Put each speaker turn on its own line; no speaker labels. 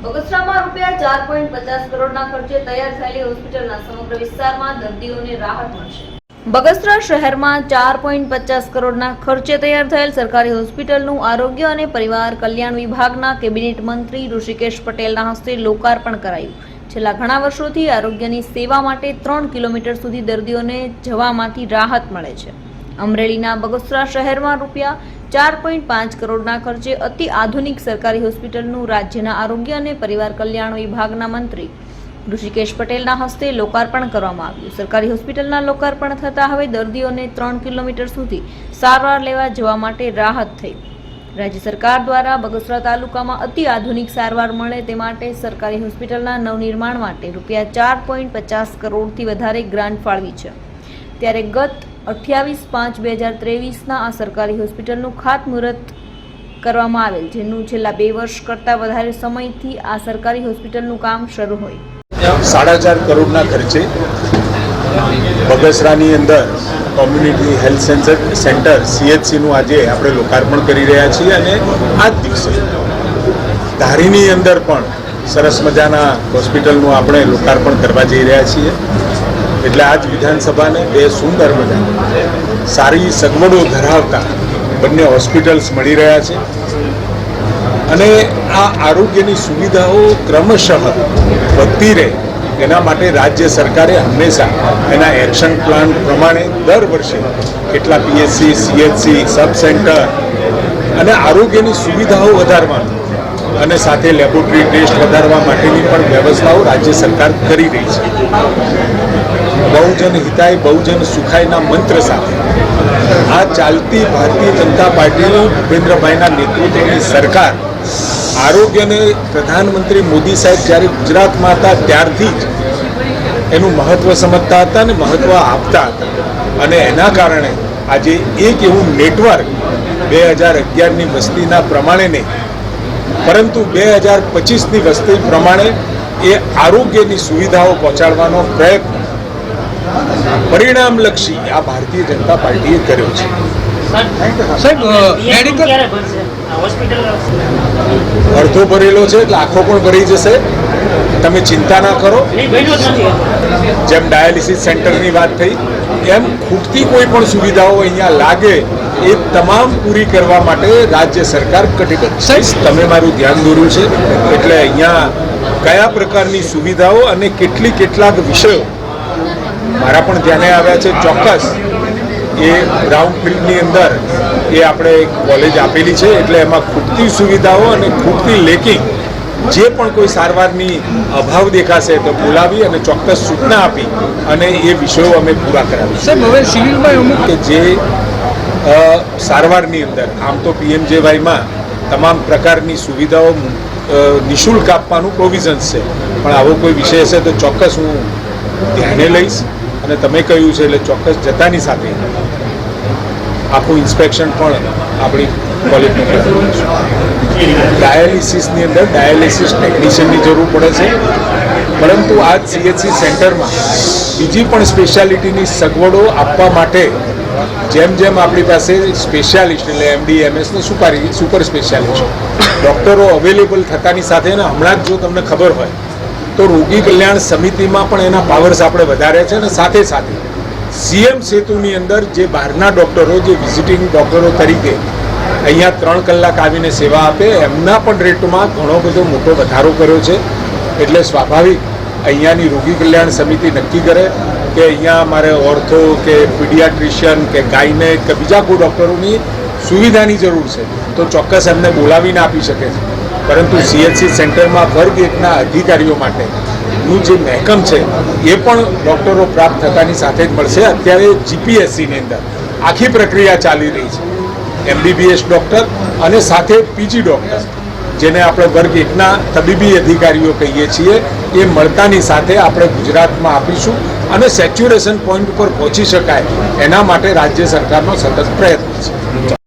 બગસરામાં રૂપિયા 4.50 કરોડના ખર્ચે તૈયાર થયેલી હોસ્પિટલના સમગ્ર વિસ્તારમાં દર્દીઓને રાહત મળશે। બગસરા શહેરમાં 4.50 કરોડના ખર્ચે તૈયાર થયેલ સરકારી હોસ્પિટલનું આરોગ્ય અને પરિવાર કલ્યાણ વિભાગના કેબિનેટ મંત્રી ઋષિકેશ પટેલના હસ્તે લોકાર્પણ કરાયું। છેલ્લા ઘણા વર્ષોથી આરોગ્યની સેવા માટે 3 કિલોમીટર સુધી દર્દીઓને જવામાંથી રાહત મળે છે। અમરેલીના બગસરા શહેરમાં રૂપિયા 4.5 કરોડના ખર્ચે અતિ આધુનિક સરકારી હોસ્પિટલનું રાજ્યના આરોગ્ય અને પરિવાર કલ્યાણ વિભાગના મંત્રી ઋષિકેશ પટેલના હસ્તે લોકાર્પણ કરવામાં આવ્યું। સરકારી હોસ્પિટલના લોકાર્પણ થતાં હવે દર્દીઓને 3 કિલોમીટર સુધી સારવાર લેવા જવા માટે રાહત થઈ। રાજ્ય સરકાર દ્વારા બગસરા તાલુકામાં અતિ આધુનિક સારવાર મળે તે માટે સરકારી હોસ્પિટલના નવનિર્માણ માટે રૂપિયા 4.50 કરોડથી વધારે ગ્રાન્ટ ફાળવી છે। ત્યારે ગત 28/5/2023ના આ સરકારી હોસ્પિટલનું ખાતમુહૂર્ત કરવામાં આવેલ, જેનું છેલ્લા 2 વર્ષ કરતાં વધારે સમયથી આ સરકારી હોસ્પિટલનું કામ શરૂ હોય।
4.5 કરોડના ખર્ચે બગસરાની અંદર કોમ્યુનિટી હેલ્થ સેન્ટર CHCનું આજે આપણે લોકાર્પણ કરી રહ્યા છીએ અને આ જ દિવસે ધારીની અંદર પણ સરસ મજાના હોસ્પિટલનું આપણે લોકાર્પણ કરવા જઈ રહ્યા છીએ। એટલે આજ વિધાનસભાને 2 સુંદર મજાના સારી સગવડો ધરાવતા બંને હોસ્પિટલ્સ મળી રહ્યા છે અને આ આરોગ્યની સુવિધાઓ ક્રમશઃ વધતી રહે એના માટે રાજ્ય સરકારે હંમેશા એના એક્શન પ્લાન પ્રમાણે દર વર્ષે કેટલા PSC, CHC, સબ સેન્ટર અને આરોગ્યની સુવિધાઓ વધારવાનું અને સાથે લેબોરેટરી ટેસ્ટ વધારવા માટેની પણ વ્યવસ્થાઓ રાજ્ય સરકાર કરી રહી છે। બહુજન હિતાય બહુજન સુખાયના મંત્ર સાથે આ ચાલતી ભારતીય જનતા પાર્ટીની ભૂપેન્દ્રભાઈના નેતૃત્વની સરકાર આરોગ્યને પ્રધાનમંત્રી મોદી સાહેબ જ્યારે ગુજરાતમાં હતા ત્યારથી જ એનું મહત્ત્વ સમજતા હતા અને મહત્ત્વ આપતા હતા અને એના કારણે આજે એક એવું નેટવર્ક 2011ની વસ્તીના પ્રમાણે નહીં પરંતુ 2025ની વસ્તી પ્રમાણે એ આરોગ્યની સુવિધાઓ પહોંચાડવાનો પ્રયત્ન પરિણામલક્ષી આ ભારતીય જનતા પાર્ટીએ કર્યો છે। અડધો ભરેલો છે એટલે આખો પણ ભરી જશે, તમે ચિંતા ના કરો। જેમ ડાયાલિસિસ સેન્ટરની વાત થઈ એમ ખૂટતી કોઈ પણ સુવિધાઓ અહીંયા લાગે એ તમામ પૂરી કરવા માટે રાજ્ય સરકાર કટિબદ્ધ છે। તમે મારું ધ્યાન દોર્યું છે એટલે અહીંયા કયા પ્રકારની સુવિધાઓ અને કેટલાક વિષયો મારા પણ ધ્યાને આવ્યા છે। ચોક્કસ એ બ્રાઉન ફિલ્ડની અંદર એ આપણે કોલેજ આપેલી છે એટલે એમાં ખૂટતી સુવિધાઓ અને ખૂટતી લેકિંગ જે પણ કોઈ સારવારની અભાવ દેખાશે તો બોલાવી અને ચોક્કસ સૂચના આપી અને એ વિષયો અમે પૂરા કરાવીશું।
હવે સિવિલમાં અમુક
કે જે સારવારની અંદર આમ તો PMJYમાં તમામ પ્રકારની સુવિધાઓ નિઃશુલ્ક આપવાનું પ્રોવિઝન્સ છે, પણ આવો કોઈ વિષય હશે તો ચોક્કસ હું ધ્યાને લઈશ અને તમે કહ્યું છે એટલે ચોક્કસ જતાની સાથે આખું ઇન્સ્પેક્શન પણ આપણી કોલેજમાં કરીશું। ડાયાલિસિસની અંદર ડાયાલિસિસ ટેકનિશિયનની જરૂર પડે છે, પરંતુ આ CHC સેન્ટરમાં બીજી પણ સ્પેશિયાલિટીની સગવડો આપવા માટે જેમ આપણી પાસે સ્પેશિયાલિસ્ટ એટલે MD, MS ને સુપર સ્પેશિયાલિસ્ટ ડૉક્ટરો અવેલેબલ થતાની સાથે ને હમણાં જ જો તમને ખબર હોય તો રોગી કલ્યાણ સમિતિમાં પણ એના પાવર્સ આપણે વધાર્યા છે અને સાથે CM સેતુની અંદર જે બહારના ડૉક્ટરો જે વિઝિટિંગ ડૉક્ટરો તરીકે અહીંયા 3 કલાક આવીને સેવા આપે એમના પણ રેટમાં ઘણો બધો મોટો વધારો કર્યો છે। એટલે સ્વાભાવિક અહીંયાની રોગી કલ્યાણ સમિતિ નક્કી કરે કે અહીંયા મારે ઓર્થો કે પીડિયાટ્રિશિયન કે ગાયનેક કે બીજા કોઈ ડૉક્ટરોની સુવિધાની જરૂર છે તો ચોક્કસ એમને બોલાવીને આપી શકે છે, પરંતુ CHC સેન્ટરમાં વર્ગ 1ના અધિકારીઓ માટેનું જે મહેકમ છે એ પણ ડૉક્ટરો પ્રાપ્ત થતાની સાથે જ મળશે। અત્યારે GPSCની અંદર આખી પ્રક્રિયા ચાલી રહી છે, MBBS ડૉક્ટર અને સાથે PG ડૉક્ટર જેને આપણે વર્ગ 1ના તબીબી અધિકારીઓ કહીએ છીએ એ મળતાની સાથે આપણે ગુજરાતમાં આપીશું અને સેચ્યુરેશન પોઈન્ટ ઉપર પહોંચી શકાય એના માટે રાજ્ય સરકારનો સતત પ્રયત્ન છે।